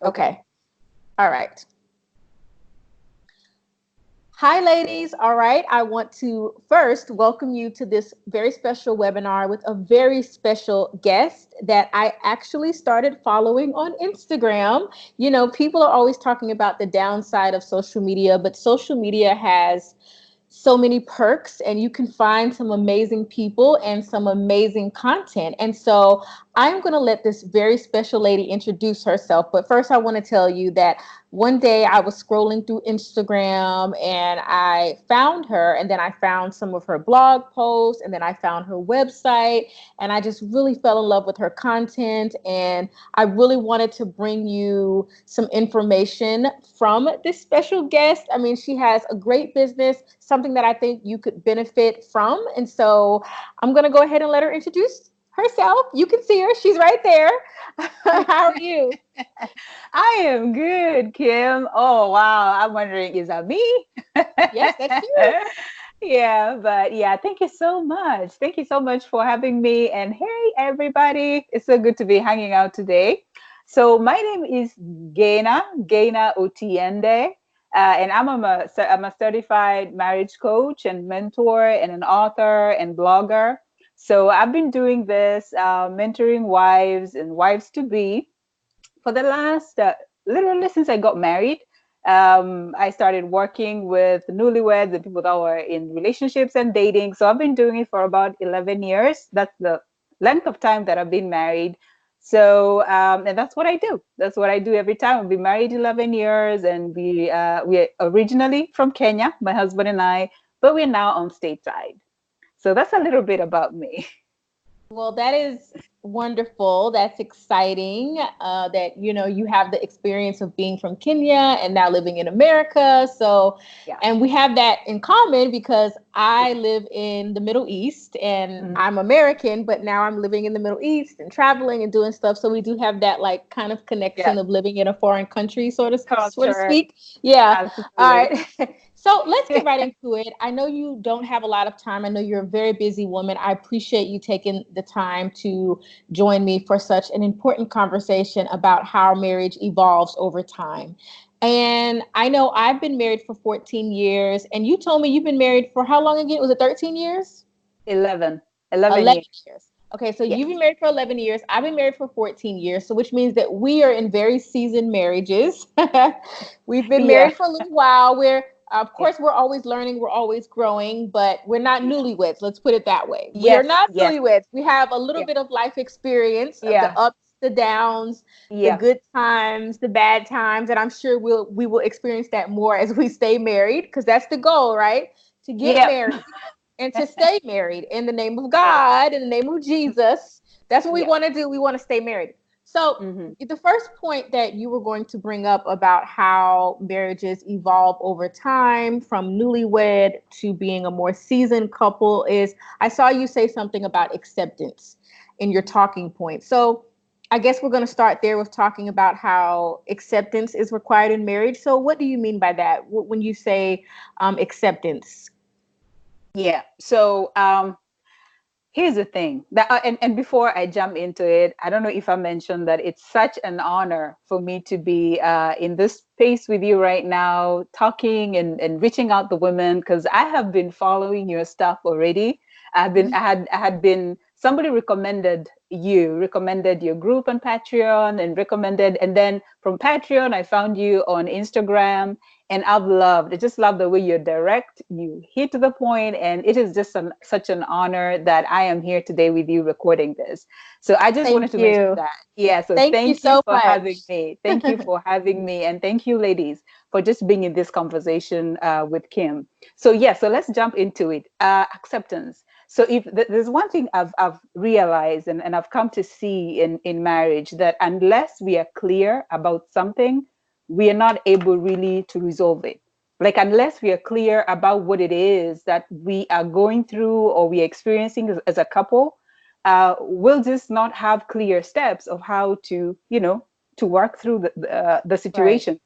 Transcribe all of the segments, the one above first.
Okay. All right. Hi, ladies. All right. I want to first welcome you to this very special webinar with a very special guest that I actually started following on Instagram. You know, people are always talking about the downside of social media, but social media has so many perks and you can find some amazing people and some amazing content. And so I'm going to let this very special lady introduce herself. But first, I want to tell you that one day I was scrolling through Instagram and I found her, and then I found some of her blog posts, and then I found her website, and I just really fell in love with her content. And I really wanted to bring you some information from this special guest. I mean, she has a great business, something that I think you could benefit from. And so I'm going to go ahead and let her introduce herself. You can see her. She's right there. How are you? I am good, Kim. Oh, wow. I'm wondering, is that me? Yes, that's you. Yeah, but yeah, thank you so much. Thank you so much for having me. And hey, everybody, it's so good to be hanging out today. So my name is Ngina Otiende, and I'm a certified marriage coach and mentor and an author and blogger. So I've been doing this, mentoring wives and wives to be for the last literally since I got married. I started working with newlyweds and people that were in relationships and dating. So I've been doing it for about 11 years. That's the length of time that I've been married. So and that's what I do. That's what I do every time. I've been married 11 years, and we're originally from Kenya, my husband and I, but we're now on stateside. So that's a little bit about me. Well, that is wonderful. That's exciting. That you have the experience of being from Kenya and now living in America. So, Yeah. and we have that in common because I live in the Middle East and Mhm. I'm American, but now I'm living in the Middle East and traveling and doing stuff. So we do have that like kind of Yeah. connection of living in a foreign country, so to Culture. speak. Yeah. All Absolutely. right. So let's get right into it. I know you don't have a lot of time. I know you're a very busy woman. I appreciate you taking the time to join me for such an important conversation about how marriage evolves over time. And I know I've been married for 14 years, and you told me you've been married for how long again? Was it 13 years? 11. 11 11 years. years. Okay, so Yes. you've been married for 11 years. I've been married for 14 years. So, which means that we are in very seasoned marriages. We've been Yeah. married for a little while. Of Yeah. course, we're always learning, we're always growing, but we're not Yeah. newlyweds. Let's put it that way. We are Yes. not Yes. newlyweds. We have a little Yeah. bit of life experience of the Yeah. ups, the downs, the Yeah. good times, the bad times, and I'm sure we will experience that more as we stay married because that's the goal, right? To get Yeah. married and to stay married in the name of Yeah. God, in the name of Jesus. That's what we Yeah. want to do. We want to stay married. So, Hmm. the first point that you were going to bring up about how marriages evolve over time from newlywed to being a more seasoned couple is I saw you say something about acceptance in your talking point. So, I guess we're going to start there with talking about how acceptance is required in marriage. So, what do you mean by that when you say acceptance? Yeah. So here's the thing that and before I jump into it, I don't know if I mentioned that it's such an honor for me to be in this space with you right now, talking and reaching out to women, because I have been following your stuff already. I had been somebody recommended your group on Patreon and recommended, and then from Patreon I found you on Instagram, and I just love the way you're direct, you hit to the point, and it is just such an honor that I am here today with you recording this. So I just Thank wanted to mention you. that. Yeah, so Thank you thank you so for having much. me. Thank you for having me, and thank you, ladies, for just being in this conversation with Kim. So yeah, so let's jump into it. Acceptance. So if there's one thing I've realized, and I've come to see in marriage, that unless we are clear about something, we are not able really to resolve it. Like, unless we are clear about what it is that we are going through or we are experiencing as a couple, we'll just not have clear steps of how to, to work through the Right, situation.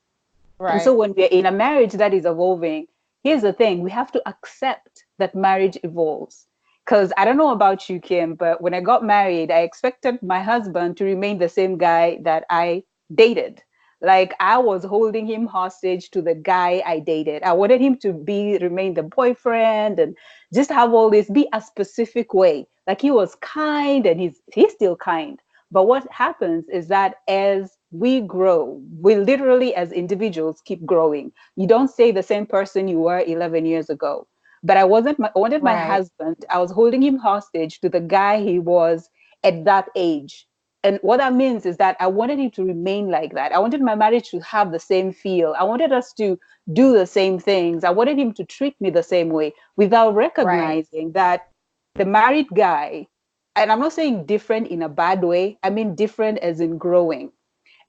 And so right. when we're in a marriage that is evolving, here's the thing: we have to accept that marriage evolves. Because I don't know about you, Kim, but when I got married, I expected my husband to remain the same guy that I dated. Like I was holding him hostage to the guy I dated. I wanted him to remain the boyfriend and just have all this, be a specific way. Like he was kind and he's still kind. But what happens is that as we grow, we literally as individuals keep growing. You don't stay the same person you were 11 years ago. But I wanted my Right. husband, I was holding him hostage to the guy he was at that age. And what that means is that I wanted him to remain like that. I wanted my marriage to have the same feel. I wanted us to do the same things. I wanted him to treat me the same way without Right. recognizing that the married guy, and I'm not saying different in a bad way, I mean different as in growing.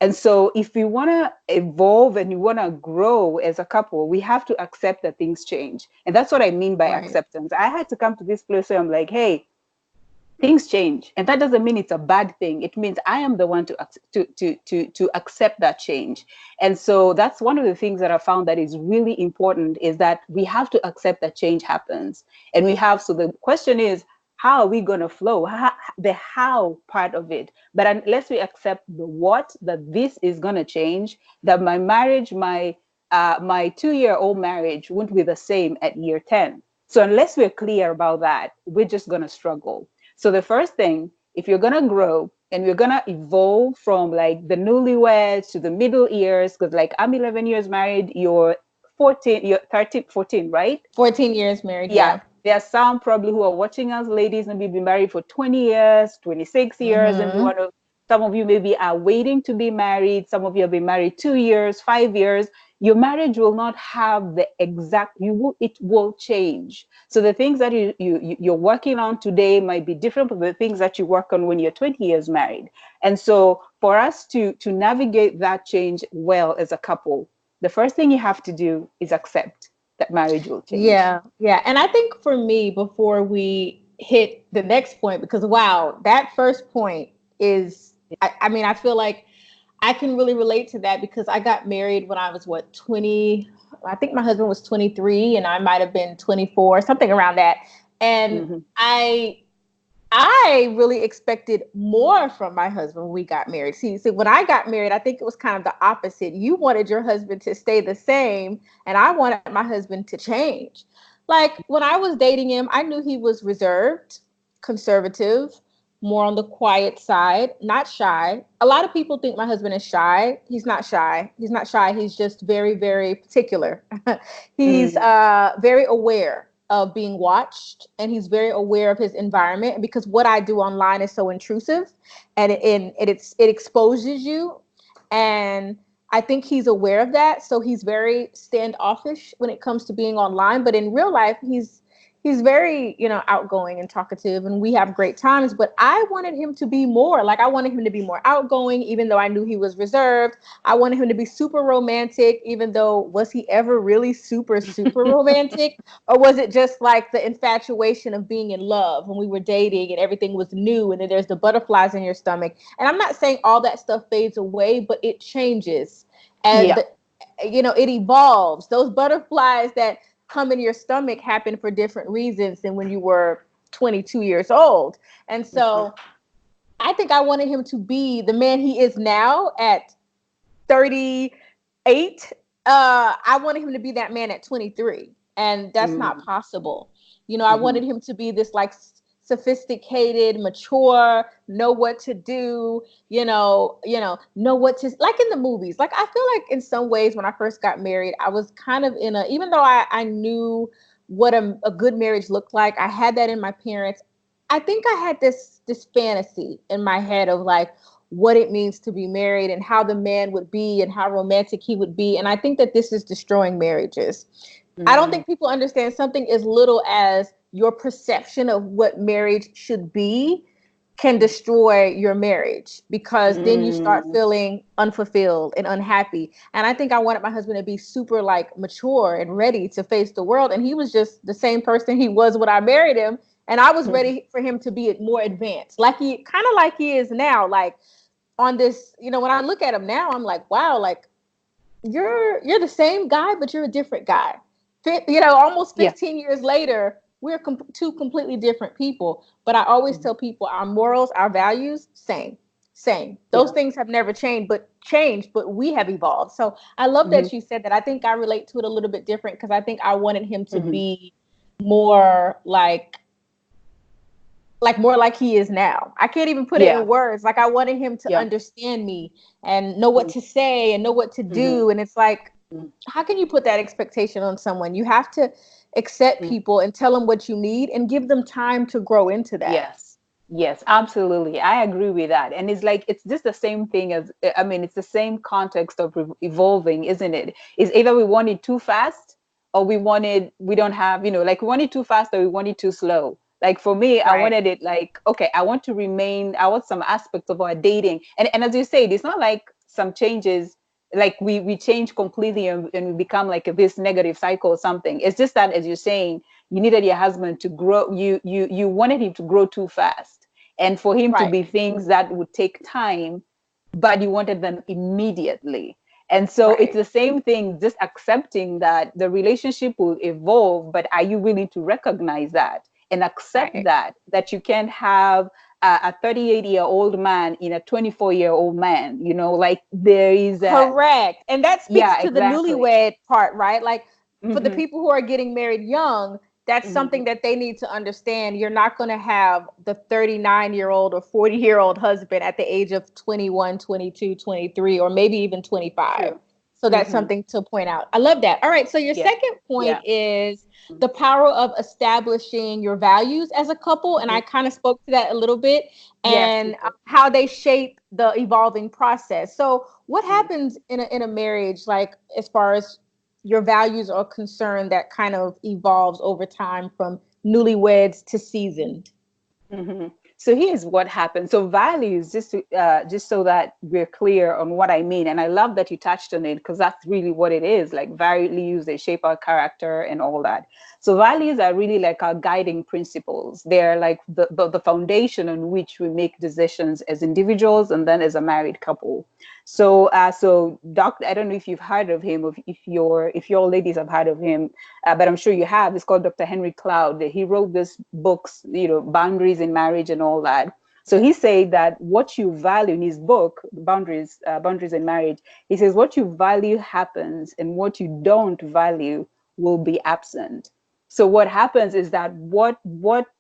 And so, if we want to evolve and we want to grow as a couple, we have to accept that things change. And that's what I mean by Right. acceptance. I had to come to this place where I'm like, hey, things change, and that doesn't mean it's a bad thing. It means I am the one to accept that change. And so that's one of the things that I found that is really important, is that we have to accept that change happens. And we have, so the question is, how are we going to flow? The how part of it. But unless we accept the what, that this is going to change, that my marriage, my 2-year-old marriage won't be the same at year 10. So unless we're clear about that, we're just going to struggle. So the first thing, if you're gonna grow and you're gonna evolve from like the newlyweds to the middle years, because like I'm 11 years married, you're 14, you're 13, 14, right? 14 years married. Yeah. Yeah. There are some probably who are watching us, ladies, maybe been married for 20 years, 26 years, and Mm-hmm. some of you maybe are waiting to be married. Some of you have been married 2 years, 5 years. Your marriage will not have the exact, it will change. So the things that you're working on today might be different from the things that you work on when you're 20 years married. And so for us to navigate that change well as a couple, the first thing you have to do is accept that marriage will change. Yeah, yeah. And I think for me, before we hit the next point, because wow, that first point is, I mean, I feel like I can really relate to that because I got married when I was what, 20, I think my husband was 23 and I might have been 24, something around that. And Mhm. I I really expected more from my husband when we got married. See, when I got married, I think it was kind of the opposite. You wanted your husband to stay the same, and I wanted my husband to change. Like when I was dating him, I knew he was reserved, conservative, more on the quiet side, not shy. A lot of people think my husband is shy. He's not shy. He's not shy. He's just very, very particular. He's Mm, very aware of being watched, and he's very aware of his environment because what I do online is so intrusive, and it exposes you, and I think he's aware of that, so he's very standoffish when it comes to being online, but in real life he's very, outgoing and talkative, and we have great times. But I wanted him to be more, like I wanted him to be more outgoing, even though I knew he was reserved. I wanted him to be super romantic, even though, was he ever really super romantic? Or was it just like the infatuation of being in love when we were dating and everything was new, and then there's the butterflies in your stomach? And I'm not saying all that stuff fades away, but it changes. And yeah. it evolves. Those butterflies that come in your stomach happen for different reasons than when you were 22 years old. And Mhm. so I think I wanted him to be the man he is now at 38. I wanted him to be that man at 23, and that's not Mm, possible. I mhm. wanted him to be this like sophisticated, mature, know what to do, know what to, like in the movies. Like I feel like in some ways when I first got married, I was kind of in a, even though I knew what a good marriage looked like, I had that in my parents. I think I had this fantasy in my head of like what it means to be married and how the man would be and how romantic he would be. And I think that this is destroying marriages. I don't Mm, think people understand something as little as your perception of what marriage should be can destroy your marriage, because then you start mm, feeling unfulfilled and unhappy. And I think I wanted my husband to be super like mature and ready to face the world. And he was just the same person he was when I married him. And I was mm. ready for him to be more advanced, like he kind of like he is now. Like on this, when I look at him now, I'm like, wow, like you're the same guy, but you're a different guy. Almost Yeah. 15 years later, we're two completely different people. But I always Mhm. tell people our morals, our values, same, same. Those Yeah. things have never changed, but we have evolved. So I love Hmm. that you said that. I think I relate to it a little bit different because I think I wanted him to Hmm. be more like more like he is now. I can't even put it Yeah. in words. Like I wanted him to Yeah. understand me and know what to say and know what to Hmm. do. And it's like, how can you put that expectation on someone? You have to accept Hmm. people and tell them what you need and give them time to grow into that. Yes. Yes, absolutely. I agree with that. And it's like, it's just the same thing as, I mean, it's the same context of evolving, isn't it? It's either we want it too fast or we don't have, like we want it too fast or we want it too slow. Like for me, I Right. wanted it like, okay, I want some aspects of our dating. And as you said, it's not like some changes, like we change completely and we become like this negative cycle or something. It's just that, as you're saying, you needed your husband to grow, you wanted him to grow too fast and for him to Right. be things that would take time, but you wanted them immediately. And so it's Right. the same thing, just accepting that the relationship will evolve, but are you willing to recognize that and accept Right. that you can't have a 38-year-old man in a 24-year-old man, like there is a, Correct. And that speaks yeah, to the exactly. newlywed part, right? Like for the Hmm. people who are getting married young, that's Hmm. something that they need to understand. You're not going to have the 39-year-old or 40-year-old husband at the age of 21, 22, 23, or maybe even 25. True. So that's Hmm. something to point out. I love that. All right. So your Yeah. second point Yeah. is the power of establishing your values as a couple. And I Mhm. kind of spoke to that a little bit Yes, and you did. how they shape the evolving process. So, what Mhm. happens in a marriage, like as far as your values are concerned, that kind of evolves over time from newlyweds to seasoned? Hmm. So here's what happens. So values, just so that we're clear on what I mean, and I love that you touched on it because that's really what it is. Like values, they shape our character and all that. So values are really like our guiding principles. They're like the foundation on which we make decisions as individuals and then as a married couple. So Doctor, I don't know if you've heard of him, or if your ladies have heard of him, but I'm sure you have. It's called Dr. Henry Cloud. He wrote this books, Boundaries in Marriage and all that. So he said that what you value in his book, Boundaries in Marriage, he says what you value happens and what you don't value will be absent. So what happens is that what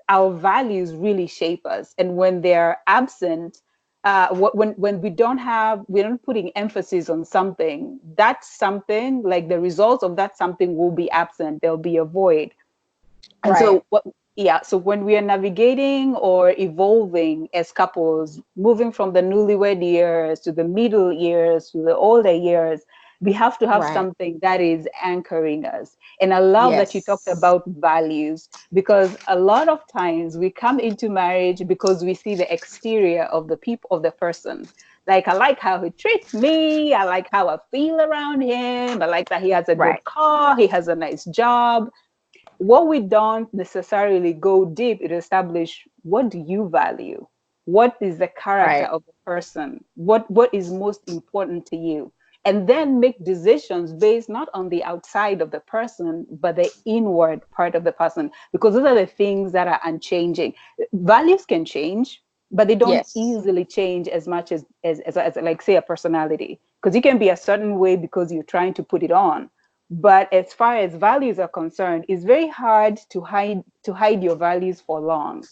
our values really shape us, and when they're absent, when we don't putting emphasis on something, that something, like the results of that something will be absent. There'll be a void. And Right. so what yeah, so when we are navigating or evolving as couples, moving from the newlywed years to the middle years to the older years, we have to have Right. something that is anchoring us. And I love that you talked Yes. about values, because a lot of times we come into marriage because we see the exterior of the people, of the person. Like, I like how he treats me, I like how I feel around him, I like that he has a Right. good car, he has a nice job. What we don't necessarily go deep and establish, what do you value? What is the character Right. of the person? What is most important to you? And then make decisions based not on the outside of the person, but the inward part of the person, because those are the things that are unchanging. Values can change, but they don't Yes. easily change as much as like, say, a personality, because you can be a certain way because you're trying to put it on. But as far as values are concerned, it's very hard to hide your values for long.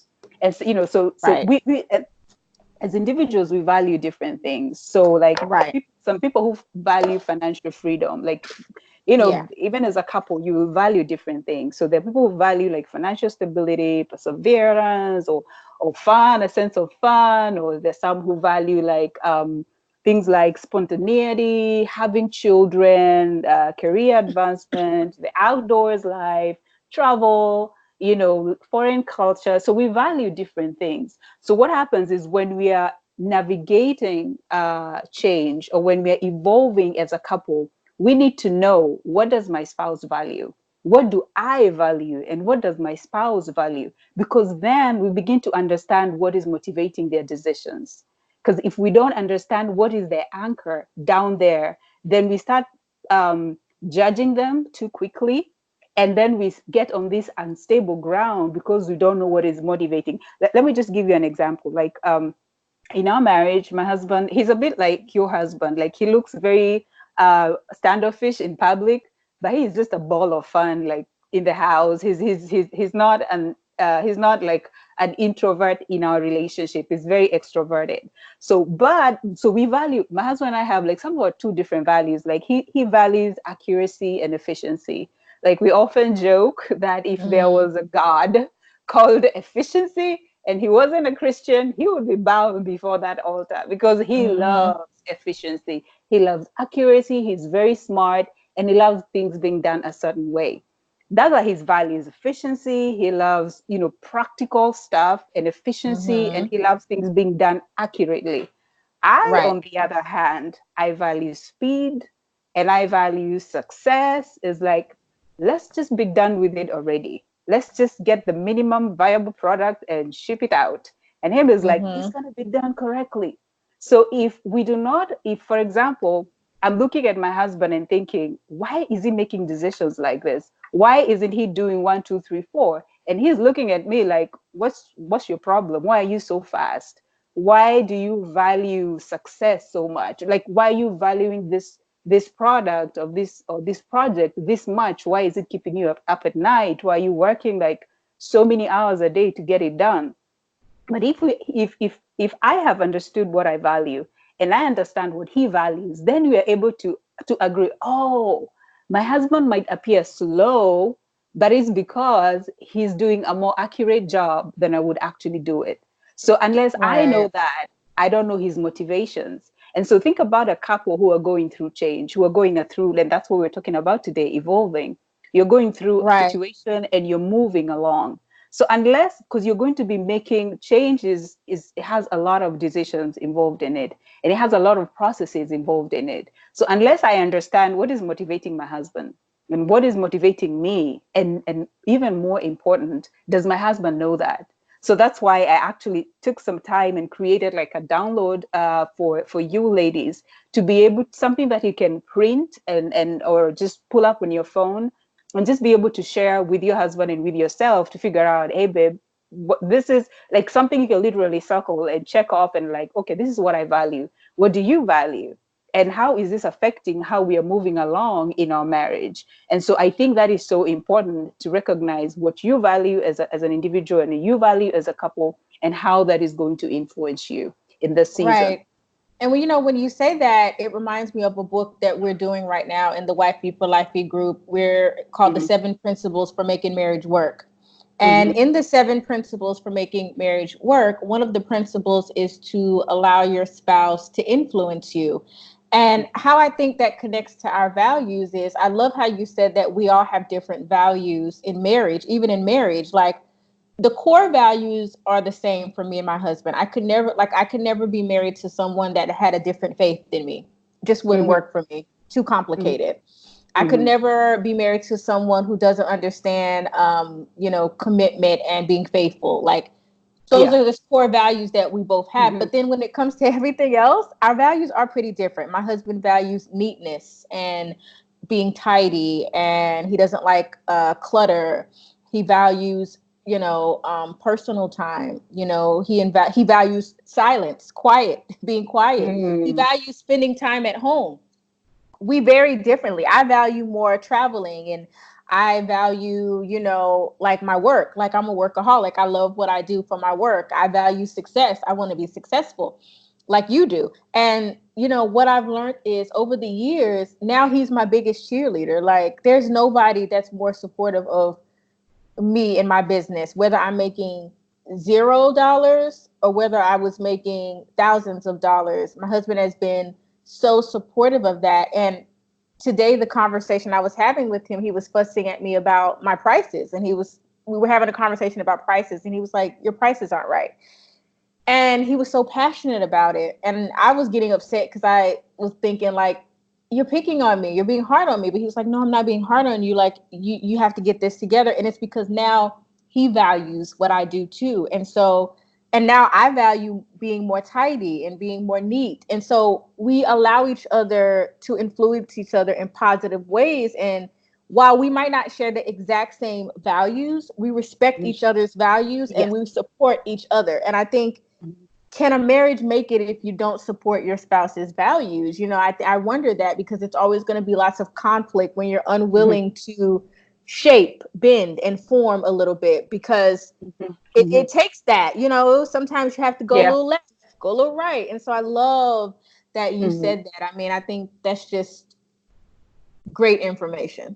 And so, so Right. we as individuals, we value different things. So like, Right. some people who value financial freedom, like, Yeah. even as a couple, you will value different things. So there are people who value like financial stability, perseverance, or fun, a sense of fun, or there's some who value like things like spontaneity, having children, career advancement, the outdoors life, travel, foreign culture. So we value different things. So what happens is, when we are navigating change, or when we are evolving as a couple, we need to know, what does my spouse value? What do I value? And what does my spouse value? Because then we begin to understand what is motivating their decisions. Because if we don't understand what is their anchor down there, then we start um, judging them too quickly. And then we get on this unstable ground because we don't know what is motivating. Let me just give you an example. Like, in our marriage, my husband, he's a bit like your husband. Like he looks very standoffish in public, but he's just a ball of fun. Like in the house, he's not an he's not like an introvert in our relationship. He's very extroverted. So we value, my husband and I have like somewhat two different values. Like he values accuracy and efficiency. Like we often joke that if there Mm-hmm. was a God called efficiency, and he wasn't a Christian, he would be bowing before that altar because he Mm-hmm. loves efficiency. He loves accuracy. He's very smart and he loves things being done a certain way. That's why his values efficiency. He loves, practical stuff and efficiency, and Mm-hmm. he loves things being done accurately. I, Right. on the other hand, I value speed and I value success. Is like, let's just be done with it already. Let's just get the minimum viable product and ship it out. And him is like, it's Mm-hmm. going to be done correctly. So if, for example, I'm looking at my husband and thinking, why is he making decisions like this? Why isn't he doing one, two, three, four? And he's looking at me like, what's your problem? Why are you so fast? Why do you value success so much? Like, why are you valuing this product or this project this much? Why is it keeping you up at night? Why are you working like so many hours a day to get it done? But if I have understood what I value and I understand what he values, then we are able to agree. Oh, my husband might appear slow, but it's because he's doing a more accurate job than I would actually do it. So unless I know Right. that, I don't know his motivations. And so think about a couple who are going through change, who are going through, and that's what we're talking about today, evolving. You're going through a Right. situation and you're moving along. So unless, because you're going to be making changes, is it has a lot of decisions involved in it, and it has a lot of processes involved in it. So unless I understand what is motivating my husband and what is motivating me, and even more important, does my husband know that? So that's why I actually took some time and created like a download for you ladies to be able, something that you can print and or just pull up on your phone and just be able to share with your husband and with yourself to figure out, hey babe, what this is, like something you can literally circle and check off and like, okay, this is what I value. What do you value? And how is this affecting how we are moving along in our marriage? And so I think that is so important to recognize what you value as an individual and you value as a couple, and how that is going to influence you in this season. Right. And when you say that, it reminds me of a book that we're doing right now in the White People Life Be group. We're called The Mm-hmm, Seven Principles for Making Marriage Work. And mm-hmm, in the seven principles for making marriage work, one of the principles is to allow your spouse to influence you. And how I think that connects to our values is I love how you said that we all have different values in marriage, even in marriage. Like the core values are the same for me and my husband. I could never be married to someone that had a different faith than me. Just wouldn't mm-hmm, work for me. Too complicated. I could mm-hmm. never be married to someone who doesn't understand commitment and being faithful. Like those Yeah. are the core values that we both have. Mm-hmm, But then when it comes to everything else, our values are pretty different. My husband values neatness and being tidy, and he doesn't like clutter. He values personal time. He values silence, quiet, being quiet. He mm-hmm, values spending time at home. We vary differently. I value more traveling, and I value, like my work. Like I'm a workaholic. I love what I do for my work. I value success. I want to be successful like you do. And what I've learned is over the years, now he's my biggest cheerleader. Like there's nobody that's more supportive of me and my business, whether I'm making $0 or whether I was making thousands of dollars. My husband has been so supportive of that. And today, the conversation I was having with him, he was fussing at me about my prices. And we were having a conversation about prices. And he was like, your prices aren't right. And he was so passionate about it. And I was getting upset because I was thinking, like, you're picking on me, you're being hard on me. But he was like, no, I'm not being hard on you. Like, you have to get this together. And it's because now he values what I do too. And now I value being more tidy and being more neat. And so we allow each other to influence each other in positive ways. And while we might not share the exact same values, we respect mm-hmm. each other's values and Yes. we support each other. And I think can a marriage make it if you don't support your spouse's values? I wonder that, because it's always going to be lots of conflict when you're Mhm, unwilling to shape, bend, and form a little bit, because mhm, it mhm. takes that. Sometimes you have to go a Yeah. little left, go a little right. And so I love that you Mhm. said that. I mean, I think that's just great information.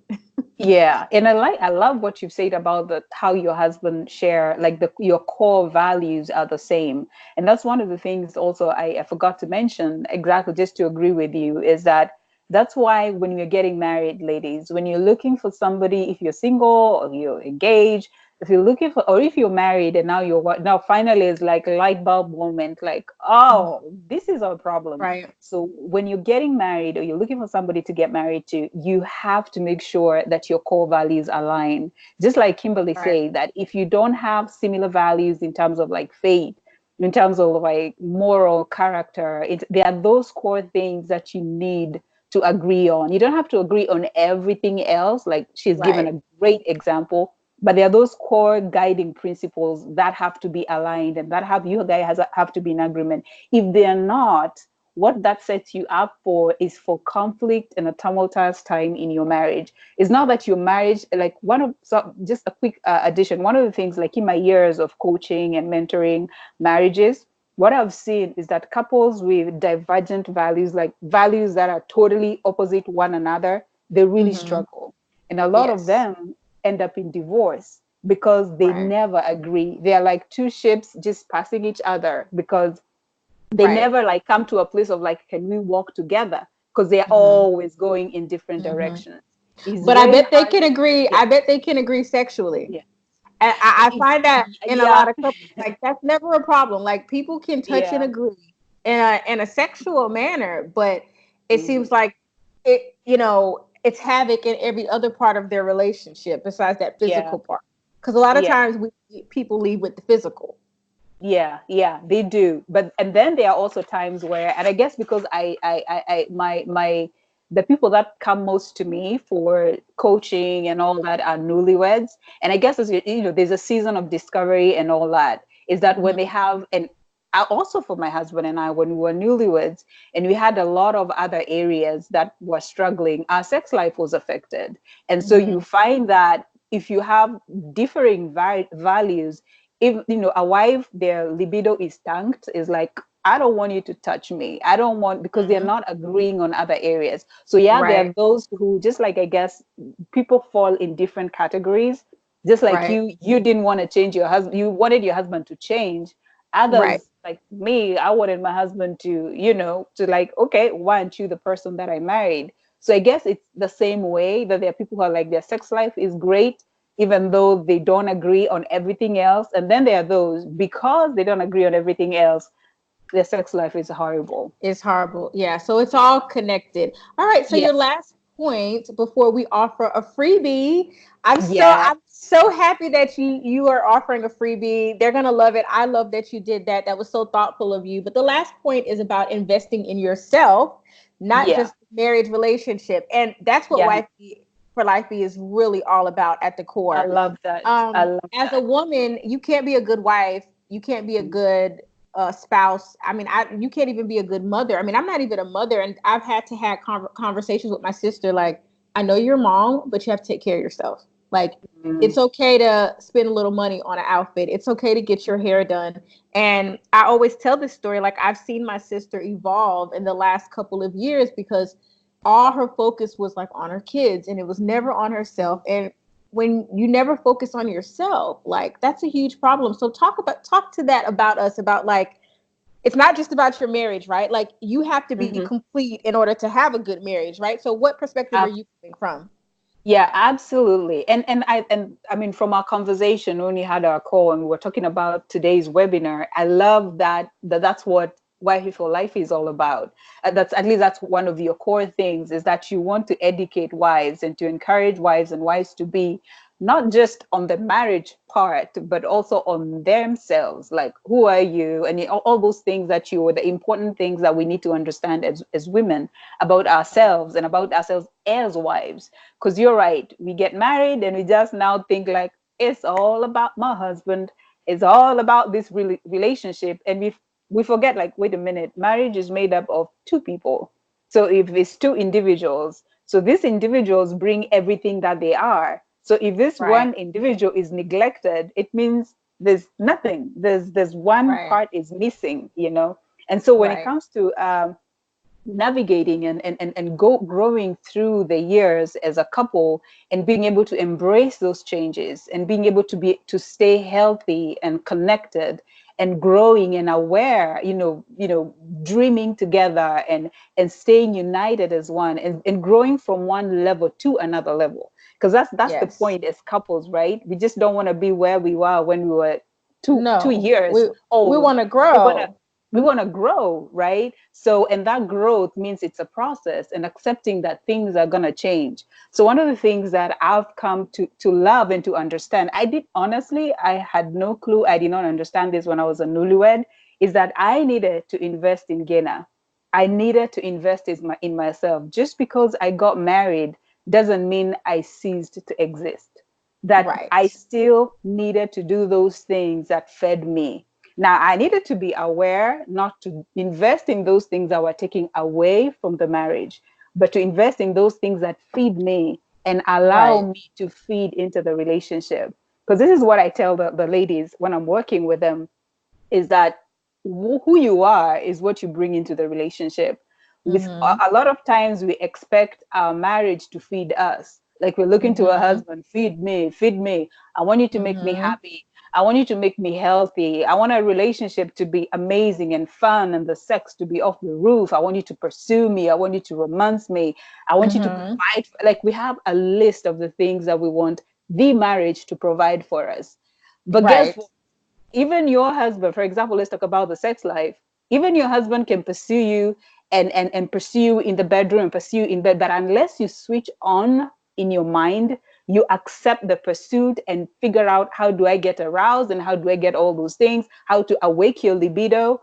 Yeah, and I love what you've said about the how your husband share like the your core values are the same. And that's one of the things also I forgot to mention exactly just to agree with you is that that's why when you're getting married, ladies, when you're looking for somebody, if you're single or you're engaged, if you're looking for or if you're married and now now finally it's like a light bulb moment, like, Mhm. oh, this is our problem. Right, So when you're getting married or you're looking for somebody to get married to, you have to make sure that your core values align. Just like Kimberly right, said, that if you don't have similar values in terms of like faith, in terms of like moral character, there are those core things that you need to agree on. You don't have to agree on everything else. Like she's given right. a great example, but there are those core guiding principles that have to be aligned and that have you guys have to be in agreement. If they're not, what that sets you up for is for conflict and a tumultuous time in your marriage. It's not that your marriage, like just a quick addition, one of the things, like in my years of coaching and mentoring marriages, what I've seen is that couples with divergent values, like values that are totally opposite one another, they really Hmm. struggle. And a lot of Yes. them end up in divorce because they Right, never agree. They are like two ships just passing each other because they right. never like come to a place of like, can we walk together? Because they're Hmm. always going in different Hmm. directions. It's But I very bet they hard. can agree. Yeah, I bet they can agree sexually. yeah, And I find that in a yeah, lot of couples, like, that's never a problem. Like, people can touch and yeah. agree in a sexual manner, but it Mhm. seems like it's havoc in every other part of their relationship besides that Yeah, physical part. Because a lot of yeah. times people leave with the physical. Yeah, yeah, they do. But and then there are also times where, and I guess because my the people that come most to me for coaching and all that are newlyweds, and I guess as there's a season of discovery and all that. Is that when they Hmm. have and also for my husband and I when we were newlyweds and we had a lot of other areas that were struggling, our sex life was affected, and so you Hmm. find that if you have differing values, if a wife, their libido is tanked, is like, I don't want you to touch me, I don't want, because they're Hmm. not agreeing on other areas. So yeah, there Right, are those who, just like, I guess people fall in different categories. Just like right, you didn't want to change your husband, you wanted your husband to change. right. Others, like me, I wanted my husband to, to like, okay, why aren't you the person that I married? So I guess it's the same way that there are people who are like, their sex life is great even though they don't agree on everything else. And then there are those, because they don't agree on everything else, their sex life is horrible. It's horrible. Yeah. So it's all connected. All right. So your Yes. last point before we offer a freebie. I'm so Yeah. I'm so happy that you are offering a freebie. They're gonna love it. I love that you did that. That was so thoughtful of you. But the last point is about investing in yourself, not Yeah. just marriage relationship. And that's what Yeah. Wifey for Life is really all about at the I core. love that. I love As a that. woman, you can't be a good wife. You can't be a Mhm. good spouse. I mean, you can't even be a good mother. I mean, I'm not even a mother, and I've had to have conversations with my sister. Like, I know you're a mom, but you have to take care of yourself. Like, Mm. it's okay to spend a little money on an outfit. It's okay to get your hair done. And I always tell this story. Like, I've seen my sister evolve in the last couple of years because all her focus was like on her kids, and it was never on herself. And when you never focus on yourself, like, that's a huge problem. So talk to that about us, about, like, it's not just about your marriage, right? Like, you have to be Mhm. complete in order to have a good marriage, right? So what perspective are you coming from? Yeah, absolutely. And I mean, from our conversation when we had our call and we were talking about today's webinar, I love that's what Wifey for Life is all about. That's at least that's one of your core things, is that you want to educate wives and to encourage wives and wives to be not just on the marriage part, but also on themselves. Like, who are you? And all those things that the important things that we need to understand as women about Right. ourselves and about ourselves as wives. Because you're right, we get married and we just now think like, it's all about my husband, it's all about this relationship, and we forget, like, wait a minute, marriage is made up of two people. So if it's two individuals, so these individuals bring everything that they are. So if this Right. one individual is neglected, it means there's nothing. There's one Right. part is missing, you know. And so when it Right. comes to navigating and growing through the years as a couple, and being able to embrace those changes, and being able to stay healthy and connected, and growing and aware, dreaming together, and staying united as one, and growing from one level to another level, because that's the Yes. point as couples, right? We just don't want to be where we were when we were two No. years We old. want to We want to grow. we want to grow, right? So, and that growth means it's a process, and accepting that things are going to change. So one of the things that I've come to love and to understand, I did honestly, I had no clue, I did not understand this when I was a newlywed, is that I needed to invest in Ghana. I needed to invest in myself. Just because I got married doesn't mean I ceased to exist. That I Right. still needed to do those things that fed me. Now, I needed to be aware not to invest in those things that were taking away from the marriage, but to invest in those things that feed me and allow Right. me to feed into the relationship. Because this is what I tell the ladies when I'm working with them, is that who you are is what you bring into the relationship. With Mm-hmm. a lot of times, we expect our marriage to feed us. Like, we're looking to a Mm-hmm. husband, feed me, feed me. I want you to make me Mm-hmm. happy. I want you to make me healthy. I want a relationship to be amazing and fun, and the sex to be off the roof. I want you to pursue me. I want you to romance me. I want you to Mm-hmm. provide. Like, we have a list of the things that we want the marriage to provide for us. But guess Right. what? Even your husband, for example, let's talk about the sex life. Even your husband can pursue you, and pursue you in the bedroom, and pursue you in bed. But unless you switch on in your mind, you accept the pursuit and figure out, how do I get aroused, and how do I get all those things, how to awake your libido,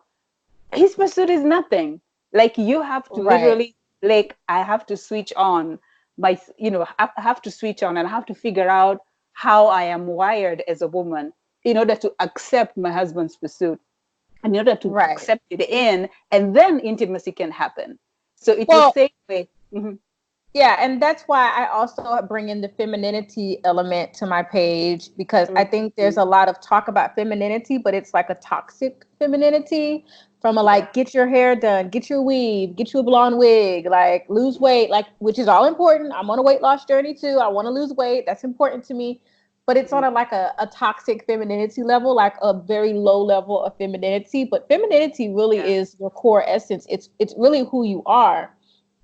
his pursuit is nothing. Like, you have to Right. literally, like, I have to switch on I have to switch on, and I have to figure out how I am wired as a woman in order to accept my husband's pursuit, in order to Right. accept it in, and then intimacy can happen. So it's the Well, same way. Mhm. yeah, and that's why I also bring in the femininity element to my page, because I think there's Mhm. a lot of talk about femininity, but it's like a toxic femininity, from a Yeah. like, get your hair done, get your weave, get you a blonde wig, like lose weight, like, which is all important. I'm on a weight loss journey too. I want to lose weight. That's important to me. But it's on Mhm. a like a toxic femininity level, like a very low level of femininity. But femininity really Yeah. is your core essence. It's really who you are.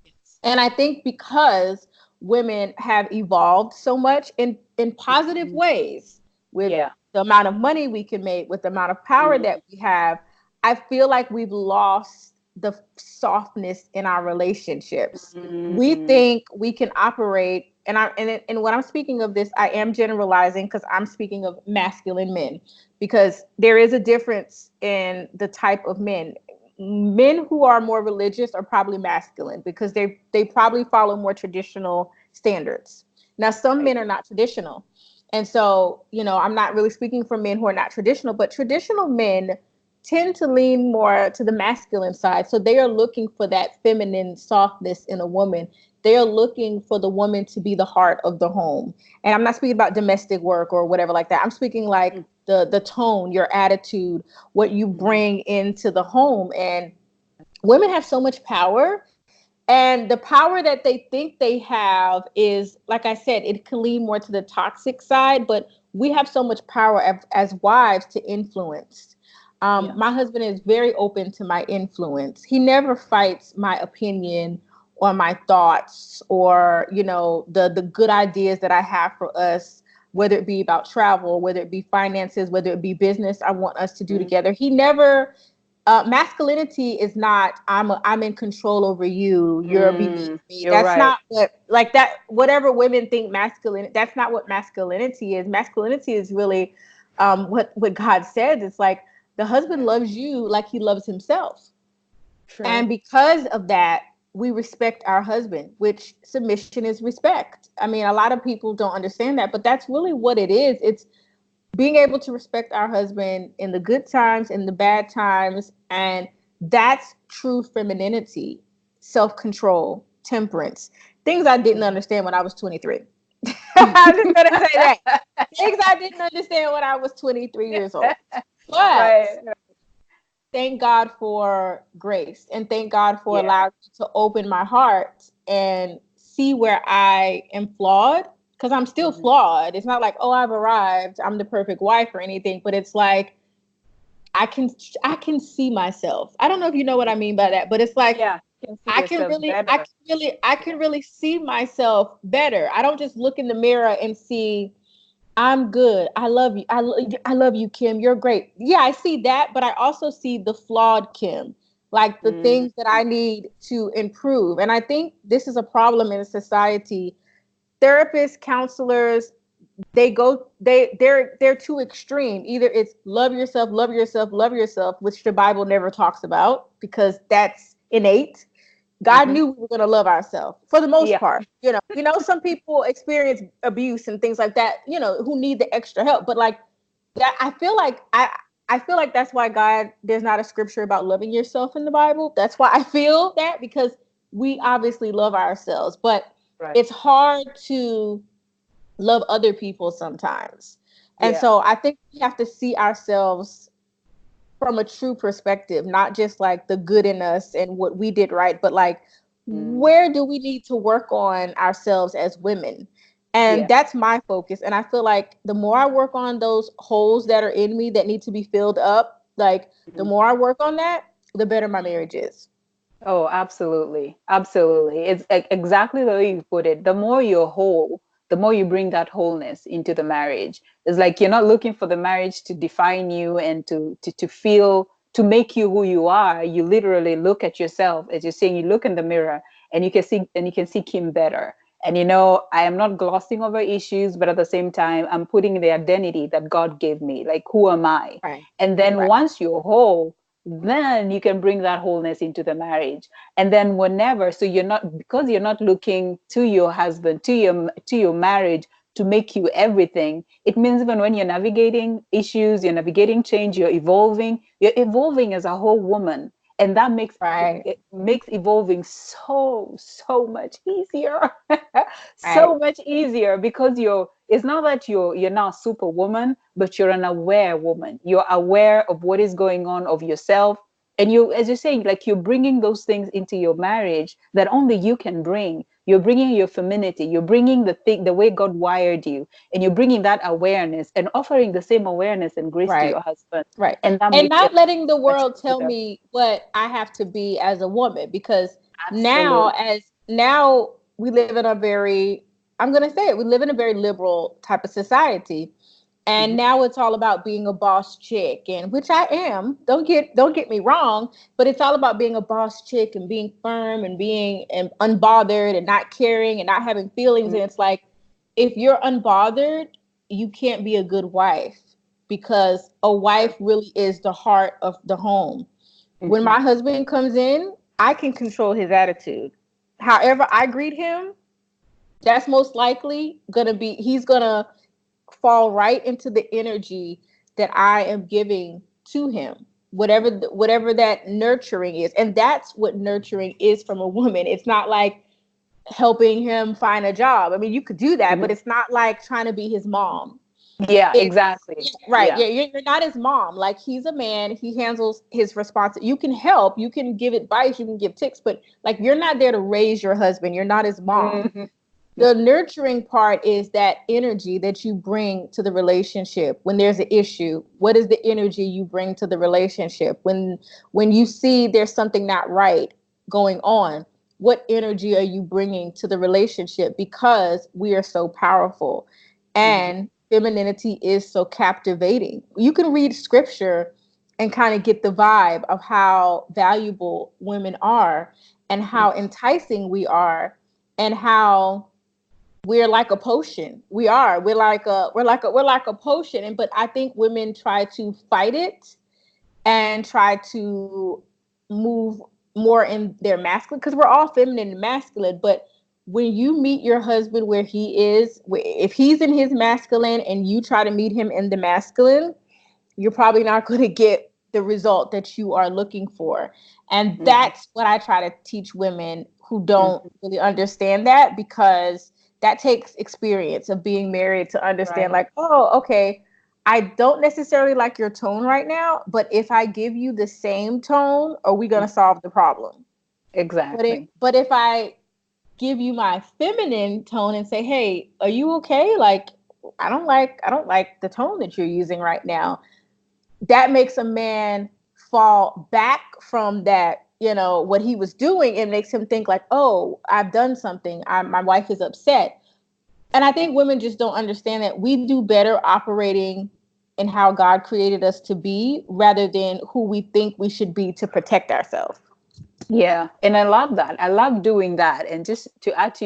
Yes. And I think because women have evolved so much in positive Mhm. ways, with Yeah. the amount of money we can make, with the amount of power Mhm. that we have, I feel like we've lost the softness in our relationships. We Mhm. think we can operate, and when I'm speaking of this, I am generalizing, because I'm speaking of masculine men, because there is a difference in the type of men. Men who are more religious are probably masculine, because they probably follow more traditional standards. Now, some Right. men are not traditional. And so, I'm not really speaking for men who are not traditional, but traditional men tend to lean more to the masculine side. So they are looking for that feminine softness in a woman. They are looking for the woman to be the heart of the home. And I'm not speaking about domestic work or whatever like that. I'm speaking like the tone, your attitude, what you Mhm. bring into the home. And women have so much power, and the power that they think they have is, like I said, it can lean more to the toxic side, but we have so much power as wives to influence. Yeah. My husband is very open to my influence. He never fights my opinion or my thoughts, or the good ideas that I have for us, whether it be about travel, whether it be finances, whether it be business I want us to do Mhm. together. He never Masculinity is not, I'm in control over you, you're beneath me. You're That's right. not what, like, that, whatever women think masculine, that's not what masculinity is. Masculinity is really, what God says. It's like, the husband Yeah. loves you like he loves himself. True. And because of that, we respect our husband, which submission is respect. I mean, a lot of people don't understand that, but that's really what it is. It's being able to respect our husband in the good times and the bad times. And that's true femininity, self-control, temperance, things I didn't understand when I was 23. I'm just going to say that. Things I didn't understand when I was 23 years old. But Right. thank God for grace, and thank God for Yeah. allowing me to open my heart and see where I am flawed, because I'm still Mhm. flawed. It's not like, oh, I've arrived, I'm the perfect wife or anything, but it's like I can I can see myself. I don't know if you know what I mean by that, but it's like Yeah. You can see yourself better. I Yeah. can really see myself better. I don't just look in the mirror and see I'm good. I love you. I love you, Kim. You're great. Yeah, I see that, but I also see the flawed Kim, like the Mm. things that I need to improve. And I think this is a problem in society. Therapists, counselors, they're too extreme. Either it's love yourself, love yourself, love yourself, which the Bible never talks about because that's innate. God Mhm. knew we were going to love ourselves for the most Yeah. part. We know some people experience abuse and things like that, who need the extra help. But like that, I feel like that's why God, there's not a scripture about loving yourself in the Bible. That's why I feel that, because we obviously love ourselves, but Right. it's hard to love other people sometimes. And Yeah. so I think we have to see ourselves from a true perspective, not just like the good in us and what we did right, but like Mm. where do we need to work on ourselves as women? And Yeah. that's my focus. And I feel like the more I work on those holes that are in me that need to be filled up, like the Mhm. more I work on that, the better my marriage is. Oh, absolutely. Absolutely. It's exactly the way you put it. The more you're whole, the more you bring that wholeness into the marriage. It's like you're not looking for the marriage to define you and to feel, to make you who you are. You literally look at yourself, as you're saying, you look in the mirror and you can see Kim better. And I am not glossing over issues, but at the same time, I'm putting the identity that God gave me. Like, who am I? Right. And then Right. once you're whole, then you can bring that wholeness into the marriage. And then whenever, so you're not, because you're not looking to your husband, to your marriage to make you everything. It means even when you're navigating issues, you're navigating change, you're evolving as a whole woman. And that makes Right. it makes evolving so much easier. Right. So much easier, because it's not that you're now superwoman, but you're an aware woman. You're aware of what is going on, of yourself. And you, as you're saying, like, you're bringing those things into your marriage that only you can bring. You're bringing your femininity, you're bringing the way God wired you, and you're bringing that awareness and offering the same awareness and grace to Right. your husband. Right. And that And makes not everything letting the much world tell easier. me what I have to be as a woman, because Absolutely. now we live in a very, I'm going to say it, we live in a very liberal type of society. And Mhm. now it's all about being a boss chick, and which I am. Don't get me wrong, but it's all about being a boss chick and being firm and being unbothered and not caring and not having feelings. Mm. And it's like, if you're unbothered, you can't be a good wife, because a wife really is the heart of the home. When Mhm. my husband comes in, I can control his attitude. However I greet him, that's most likely gonna be, he's gonna fall right into the energy that I am giving to him. Whatever that nurturing is. And that's what nurturing is from a woman. It's not like helping him find a job. I mean, you could do that, but Mhm. it's not like trying to be his mom. Yeah, It's exactly. right. Yeah. Yeah, you're not his mom. Like, he's a man. He handles his response. You can help. You can give advice. You can give tips, but like, you're not there to raise your husband. You're not his mom. Mhm. The nurturing part is that energy that you bring to the relationship when there's an issue. What is the energy you bring to the relationship when you see there's something not right going on? What energy are you bringing to the relationship? Because we are so powerful, Mhm. and femininity is so captivating. You can read scripture and kind of get the vibe of how valuable women are and how enticing we are, and how we're like a potion. We are. We're like a potion. And but I think women try to fight it and try to move more in their masculine, because we're all feminine and masculine, but when you meet your husband where he is, if he's in his masculine and you try to meet him in the masculine, you're probably not going to get the result that you are looking for. And Mhm. that's what I try to teach women who don't Mhm. really understand that, because that takes experience of being married to understand, Right. like, oh, okay, I don't necessarily like your tone right now, but if I give you the same tone, are we going Mhm. to solve the problem? Exactly. But if I give you my feminine tone and say, "Hey, are you okay? Like, I don't like the tone that you're using right now." That makes a man fall back from that, what he was doing, and makes him think like, "Oh, I've done something. My wife is upset." And I think women just don't understand that we do better operating in how God created us to be, rather than who we think we should be to protect ourselves. Yeah, and I love that. I love doing that. And just to add to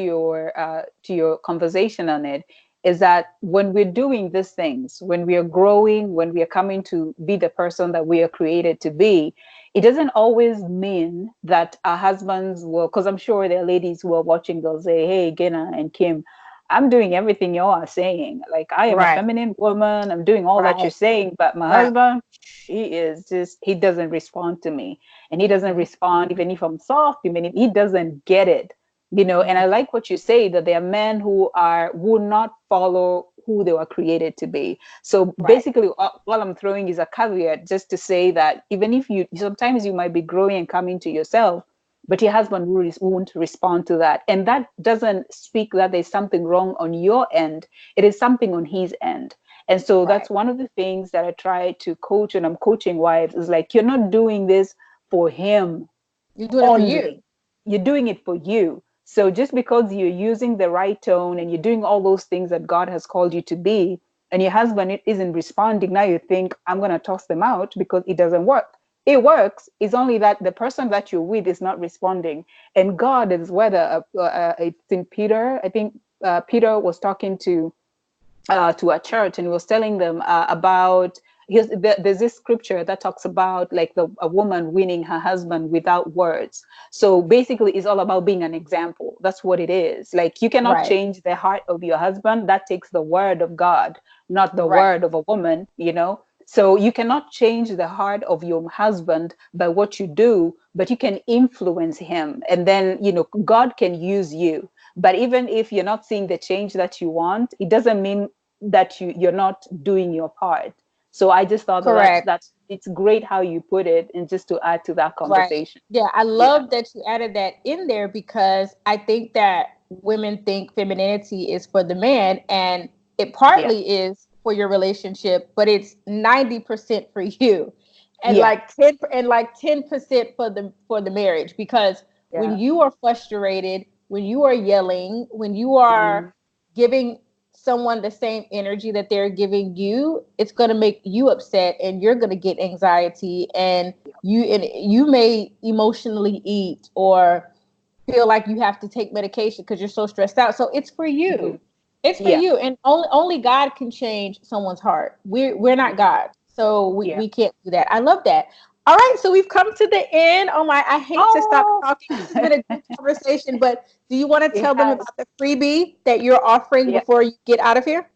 your conversation on it, is that when we're doing these things, when we are growing, when we are coming to be the person that we are created to be, it doesn't always mean that our husbands will, because I'm sure there are ladies who are watching, they'll say, "Hey, Gina and Kim, I'm doing everything y'all are saying. Like, I am a Right, feminine woman. I'm doing all that you're right, saying, but my right. husband, he doesn't respond to me, and he doesn't Mhm, respond even if I'm soft, even if he doesn't get it, you know." And mhm. I like what you say, that there are men who will not follow who they were created to be. So Right, basically, all I'm throwing is a caveat, just to say that even if you sometimes you might be growing and coming to yourself, but your husband won't respond to that, and that doesn't speak that there's something wrong on your end. It is something on his end. And so right. that's one of the things that I try to coach, and I'm coaching wives, is like, you're not doing this for him You're doing it for you. only. You're doing it for you. So just because you're using the right tone and you're doing all those things that God has called you to be, and your husband isn't responding, now you think, I'm going to toss them out because it doesn't work. It works. It's only that the person that you're with is not responding. And God is whether, I think Peter was talking to a church, and he was telling them about there's this scripture that talks about like a woman winning her husband without words. So basically it's all about being an example. That's what it is. Like, you cannot Right, change the heart of your husband. That takes the word of God, not the right. word of a woman, so you cannot change the heart of your husband by what you do, but you can influence him, and then God can use you. But even if you're not seeing the change that you want, it doesn't mean that you're not doing your part. So I just thought that Correct. it's great how you put it, and just to add to that Right. conversation. Yeah, I Yeah. love that you added that in there, because I think that women think femininity is for the man, and it Yeah. partly is for your relationship, but it's 90% for you. And Yeah. like 10% for the marriage, because when Yeah. you are frustrated, when you are yelling, when you are Mm. giving someone the same energy that they're giving you, it's going to make you upset, and you're going to get anxiety, and you may emotionally eat or feel like you have to take medication because you're so stressed out. So it's for Mhm. you. It's for Yeah. you. And only God can change someone's heart. We're not Mhm. God. So we, Yeah. we can't do that. I love that. All right, so we've come to the end. Oh my, I hate to stop Oh. talking. This has been a good conversation, but do you want to It tell them has. about the freebie that you're offering Yeah. before you get out of here?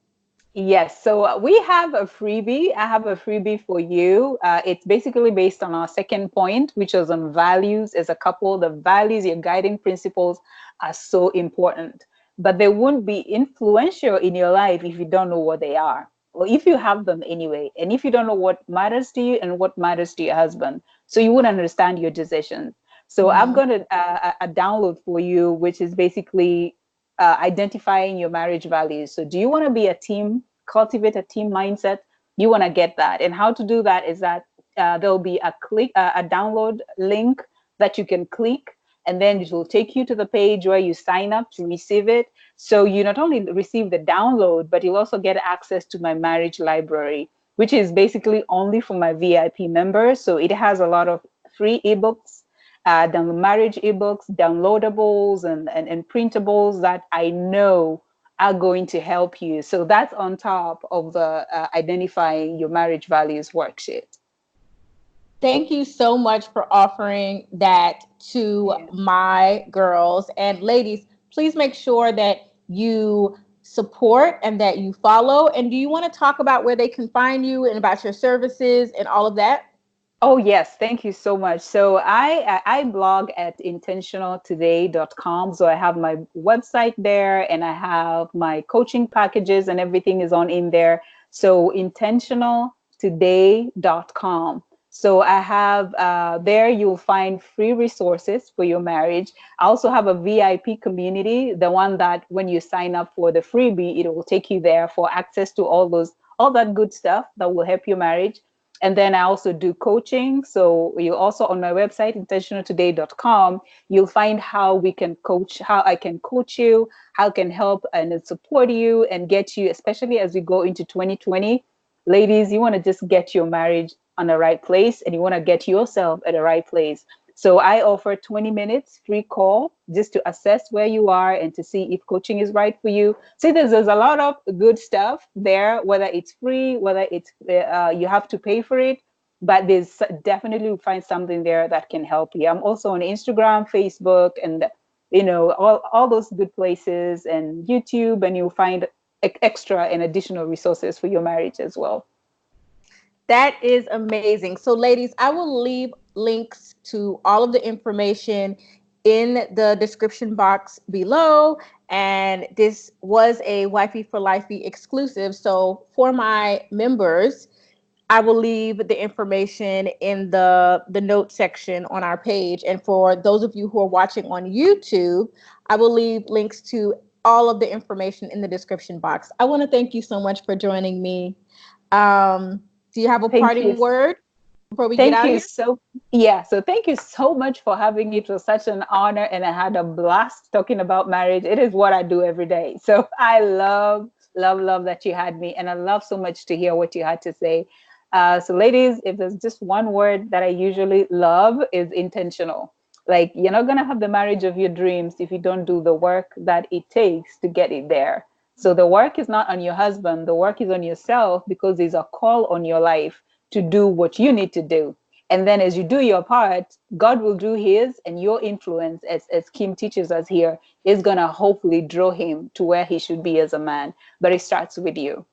Yes, so we have a freebie. I have a freebie for you. It's basically based on our second point, which is on values as a couple. The values, your guiding principles, are so important, but they won't be influential in your life if you don't know what they are, or if you have them anyway, and if you don't know what matters to you and what matters to your husband, so you would understand your decisions. So I've Mm-hmm. got a download for you, which is basically identifying your marriage values. So, do you want to be a team, cultivate a team mindset? You want to get that. And how to do that is that there'll be a download link that you can click, and then it will take you to the page where you sign up to receive it. So, you not only receive the download, but you'll also get access to my marriage library, which is basically only for my VIP members. So, it has a lot of free ebooks, the marriage ebooks, downloadables, and printables that I know are going to help you. So that's on top of the identifying your marriage values worksheet. Thank you so much for offering that to Yeah. my girls and ladies. please make sure that you support and that you follow. And do you want to talk about where they can find you and about your services and all of that? Oh, yes. Thank you so much. So I blog at intentionaltoday.com. So I have my website there and I have my coaching packages and everything is on in there. So intentionaltoday.com. So I have there you'll find free resources for your marriage. I also have a VIP community, the one that when you sign up for the freebie, it will take you there for access to all that good stuff that will help your marriage. And then I also do coaching. So you also on my website, intentionaltoday.com, you'll find how we can coach, how I can coach you, how I can help and support you and get you, especially as we go into 2020. Ladies, you want to just get your marriage on the right place and you want to get yourself at the right place. So I offer 20 minutes free call just to assess where you are and to see if coaching is right for you. See, there's a lot of good stuff there, whether it's free, whether it's you have to pay for it, but there's definitely find something there that can help you. I'm also on Instagram, Facebook, and all those good places and YouTube, and you'll find extra and additional resources for your marriage as well. That is amazing. So, ladies, I will leave links to all of the information in the description box below. And this was a Wifey for Lifey exclusive. So, for my members, I will leave the information in the note section on our page. And for those of you who are watching on YouTube, I will leave links to all of the information in the description box. I want to thank you so much for joining me. Um, do you have a Thank you. parting word before we get Thank out of you here? so yeah, so thank you so much for having me. It was such an honor and I had a blast talking about marriage. It is what I do every day. So I love that you had me and I love so much to hear what you had to say. So ladies, if there's just one word that I usually love is intentional. Like you're not gonna have the marriage of your dreams if you don't do the work that it takes to get it there. So the work is not on your husband, the work is on yourself because there's a call on your life to do what you need to do. And then as you do your part, God will do his, and your influence, as Kim teaches us here, is going to hopefully draw him to where he should be as a man. But it starts with you.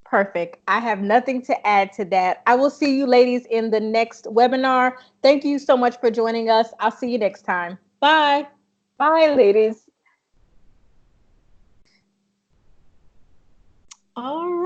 Perfect. I have nothing to add to that. I will see you ladies in the next webinar. Thank you so much for joining us. I'll see you next time. Bye. Bye, ladies. All right.